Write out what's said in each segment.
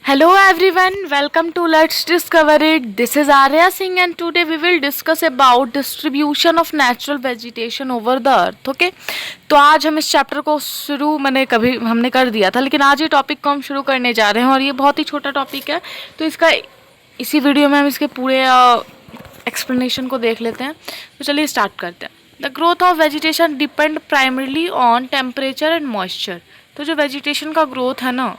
Hello everyone, welcome to Let's Discover It. This is Arya Singh and today we will discuss about distribution of natural vegetation over the earth. Okay? तो आज हम इस chapter को शुरू कभी हमने कर दिया था, लेकिन आज ये टॉपिक को हम शुरू करने जा रहे हैं और ये बहुत ही छोटा टॉपिक है, तो इसका इसी वीडियो में हम इसके पूरे एक्सप्लेनेशन को देख लेते हैं। तो चलिए स्टार्ट करते हैं। The growth of vegetation depend primarily on temperature and moisture. तो जो वेजिटेशन का ग्रोथ है ना,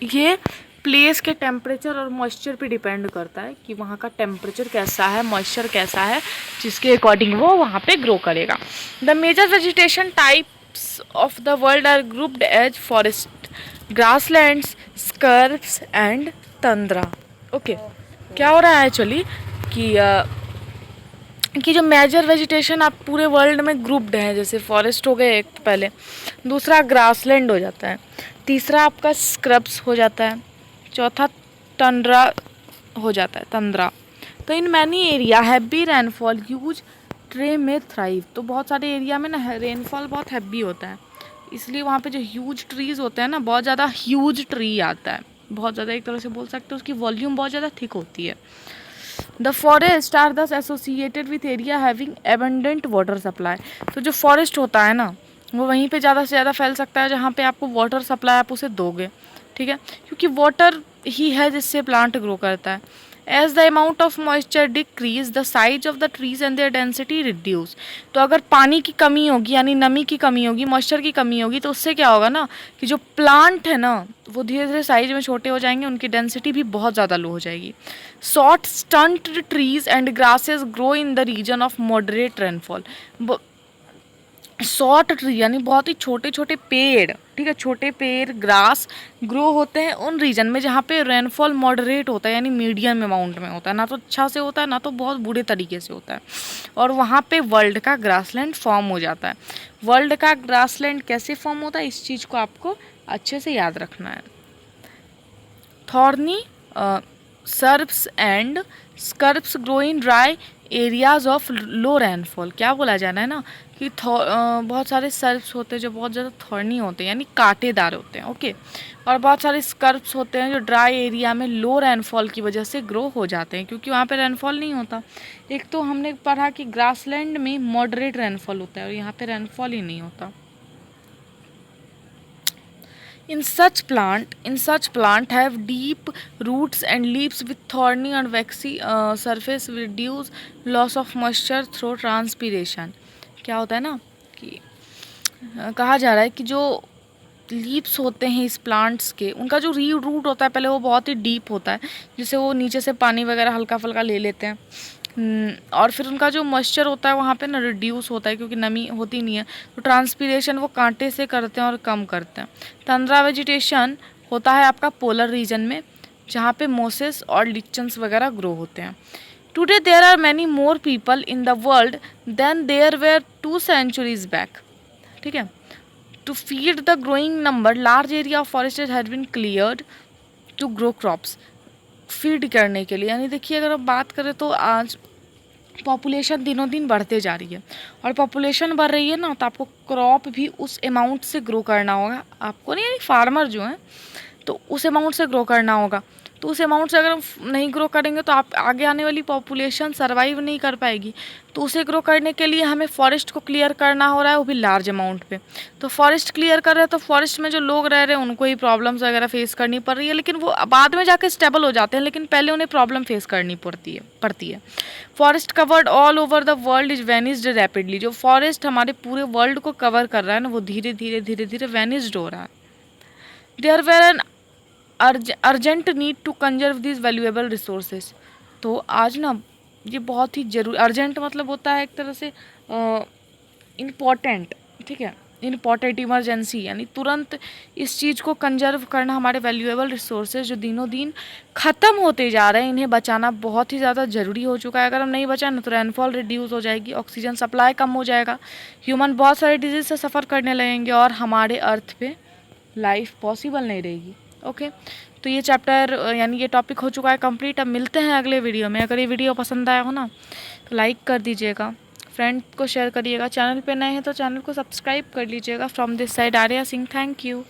ये प्लेस के टेम्परेचर और मॉइस्चर पे डिपेंड करता है कि वहाँ का टेम्परेचर कैसा है, मॉइस्चर कैसा है, जिसके अकॉर्डिंग वो वहाँ पे ग्रो करेगा। The major vegetation types of the world are grouped as forest, grasslands, scrubs and tundra. Okay, क्या हो रहा है एक्चुअली कि जो मेजर वेजिटेशन आप पूरे वर्ल्ड में ग्रुप्ड है, जैसे फॉरेस्ट हो गए एक तो पहले, दूसरा ग्रासलैंड हो जाता है, तीसरा आपका स्क्रब्स हो जाता है, चौथा टंड्रा हो जाता है, तंद्रा। तो in many area heavy rainfall huge tray में थ्राइव। तो बहुत सारे एरिया में ना रेनफॉल बहुत हैवी होता है, इसलिए वहाँ पे जो ह्यूज ट्रीज़ होते हैं ना, बहुत ज़्यादा ह्यूज ट्री आता है, बहुत ज़्यादा, एक तरह से बोल सकते हैं उसकी वॉल्यूम बहुत ज़्यादा थिक होती है। द फॉरेस्ट आर दस associated with area having abundant water supply. तो जो फॉरेस्ट होता है ना, वो वहीं पे ज़्यादा से ज़्यादा फैल सकता है जहाँ पे आपको वाटर सप्लाई आप उसे दोगे, ठीक है, क्योंकि वाटर ही है जिससे प्लांट ग्रो करता है। As the amount of moisture decrease the size of the trees and their density reduce. तो अगर पानी की कमी होगी, यानी नमी की कमी होगी, मॉइस्चर की कमी होगी, तो उससे क्या होगा ना कि जो प्लांट है ना, वो धीरे धीरे साइज में छोटे हो जाएंगे, उनकी डेंसिटी भी बहुत ज़्यादा लो हो जाएगी। Short stunt trees and grasses grow in the region of moderate rainfall. Short tree यानी बहुत ही छोटे छोटे पेड़, ठीक है, छोटे पेड़ ग्रास ग्रो होते हैं उन रीजन में जहाँ पे रेनफॉल मॉडरेट होता है, यानी मीडियम अमाउंट में होता है, ना तो अच्छा से होता है ना तो बहुत बुरे तरीके से होता है, और वहाँ पे वर्ल्ड का ग्रासलैंड फॉर्म हो जाता है। वर्ल्ड का ग्रासलैंड कैसे फॉर्म होता है, इस चीज़ को आपको अच्छे से याद रखना है। Thorny shrubs and scrubs grow in dry areas of low rainfall. क्या बोला जाना है ना कि बहुत सारे सर्प्स होते हैं जो बहुत ज़्यादा थॉर्नी होते हैं, यानी कांटेदार होते हैं, ओके, और बहुत सारे स्कर्प्स होते हैं जो ड्राई एरिया में लो रेनफॉल की वजह से ग्रो हो जाते हैं, क्योंकि वहाँ पे रेनफॉल नहीं होता। एक तो हमने पढ़ा कि ग्रासलैंड में मॉडरेट रेनफॉल होता है और यहाँ पे रेनफॉल ही नहीं होता। In such plant have deep roots and leaves with thorny and waxy surface reduce loss of moisture through transpiration। क्या होता है ना कि कहा जा रहा है कि जो लीव्स होते हैं इस प्लांट्स के, उनका जो रूट होता है पहले वो बहुत ही डीप होता है, जिससे वो नीचे से पानी वगैरह हल्का फुल्का ले लेते हैं, और फिर उनका जो मॉइस्चर होता है वहाँ पे ना रिड्यूस होता है, क्योंकि नमी होती नहीं है, तो ट्रांसपीरेशन वो कांटे से करते हैं और कम करते हैं। तंद्रा वेजिटेशन होता है आपका पोलर रीजन में, जहाँ पे मोसेस और लिचन्स वगैरह ग्रो होते हैं। Today there are many more people in the world than there were 2 centuries back, ठीक है। To feed the growing number large area of forest has been cleared to grow crops. Feed करने के लिए, यानी देखिए अगर हम बात करें तो आज पॉपुलेशन दिनों दिन बढ़ते जा रही है, और पॉपुलेशन बढ़ रही है ना, तो आपको क्रॉप भी उस अमाउंट से ग्रो करना होगा, आपको नहीं, यानी फार्मर जो हैं तो उस अमाउंट से ग्रो करना होगा। तो उस अमाउंट से अगर हम नहीं ग्रो करेंगे तो आप आगे आने वाली पॉपुलेशन सर्वाइव नहीं कर पाएगी। तो उसे ग्रो करने के लिए हमें फॉरेस्ट को क्लियर करना हो रहा है, वो भी लार्ज अमाउंट पे। तो फॉरेस्ट क्लियर कर रहे हैं तो फॉरेस्ट में जो लोग रह रहे हैं उनको ही प्रॉब्लम्स वगैरह फेस करनी पड़ रही है, लेकिन वो बाद में जाके स्टेबल हो जाते हैं, लेकिन पहले उन्हें प्रॉब्लम फेस करनी पड़ती है। Forest covered all over the world is vanished rapidly. जो फॉरेस्ट हमारे पूरे वर्ल्ड को कवर कर रहा है ना, वो धीरे धीरे धीरे धीरे वेनिस्ड हो रहा है। There were an urgent need to conserve this valuable resources. तो आज ना ये बहुत ही जरूरी, अर्जेंट मतलब होता है एक तरह से इम्पॉर्टेंट, ठीक है, इम्पॉर्टेंट, इमरजेंसी, यानी तुरंत इस चीज़ को कंजर्व करना, हमारे वैल्यूएबल रिसोर्सेज जो दिनों दिन ख़त्म होते जा रहे हैं, इन्हें बचाना बहुत ही ज़्यादा ज़रूरी हो चुका है। अगर हम नहीं बचाएं ना तो रेनफॉल रिड्यूस हो जाएगी, ऑक्सीजन सप्लाई कम हो जाएगा, ह्यूमन बहुत सारे डिजीज से सफ़र करने लगेंगे, और हमारे अर्थ पे लाइफ पॉसिबल नहीं रहेगी। ओके, तो ये चैप्टर यानी ये टॉपिक हो चुका है कंप्लीट। अब मिलते हैं अगले वीडियो में। अगर ये वीडियो पसंद आया हो ना तो लाइक कर दीजिएगा, फ्रेंड को शेयर करिएगा, चैनल पे नए हैं तो चैनल को सब्सक्राइब कर लीजिएगा। From this side Arya Singh, thank you.